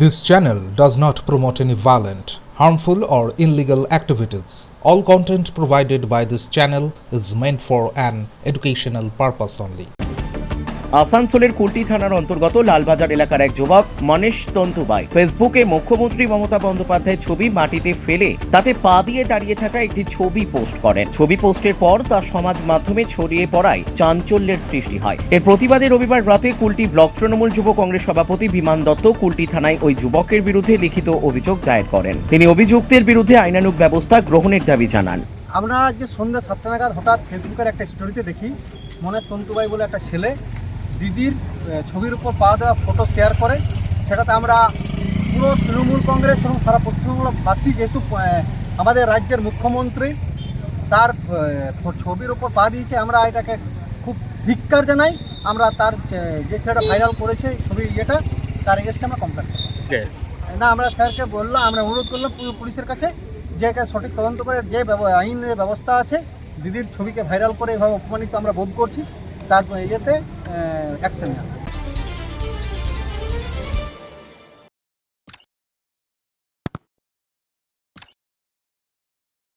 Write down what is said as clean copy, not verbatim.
This channel does not promote any violent, harmful, or illegal activities. All content provided by this channel is meant for an educational purpose only. আসানসোলের কুলটি থানার অন্তর্গত লালবাজার এলাকার এক যুবক মনীষ তন্তুবাই ফেসবুকে মুখ্যমন্ত্রী মমতা বন্দ্যোপাধ্যায়ের ছবি মাটিতে ফেলে তাতে পা দিয়ে দাঁড়িয়ে থাকা একটি ছবি পোস্ট করেন। ছবি পোস্টের পর তা সমাজ মাধ্যমে ছড়িয়ে পড়ায় চাঞ্চল্যের সৃষ্টি হয়। এর প্রতিবাদে রবিবার রাতে কুলটি ব্লক তৃণমূল যুব কংগ্রেস সভাপতি বিমান দত্ত কুলটি থানায় ওই যুবকের বিরুদ্ধে লিখিত অভিযোগ দায়ের করেন। তিনি অভিযুক্তের বিরুদ্ধে আইনানুগ ব্যবস্থা গ্রহণের দাবি জানান। আমরা আজকে সন্ধ্যা 7টা নাগাদ হঠাৎ ফেসবুকের একটা স্টোরিতে দেখি মনীষ তন্তুবাই বলে একটা ছেলে দিদির ছবির উপর পাওয়া দেওয়া ফটো শেয়ার করে। সেটাতে আমরা পুরো তৃণমূল কংগ্রেস এবং সারা পশ্চিমবাংলাবাসী, যেহেতু আমাদের রাজ্যের মুখ্যমন্ত্রী তার ছবির উপর পা দিয়েছে, আমরা এটাকে খুব ধিক্কার জানাই। আমরা তার যে ছেলেটা ভাইরাল করেছে ছবি তার এগেস্টে আমরা কমপ্লেন করব না। আমরা স্যারকে বললাম, আমরা অনুরোধ করলাম পুলিশের কাছে যে এটা সঠিক তদন্ত করে যে আইনের ব্যবস্থা আছে, দিদির ছবিকে ভাইরাল করে এভাবে অপমানিত আমরা বোধ করছি, তার অ্যাকশন নেওয়া।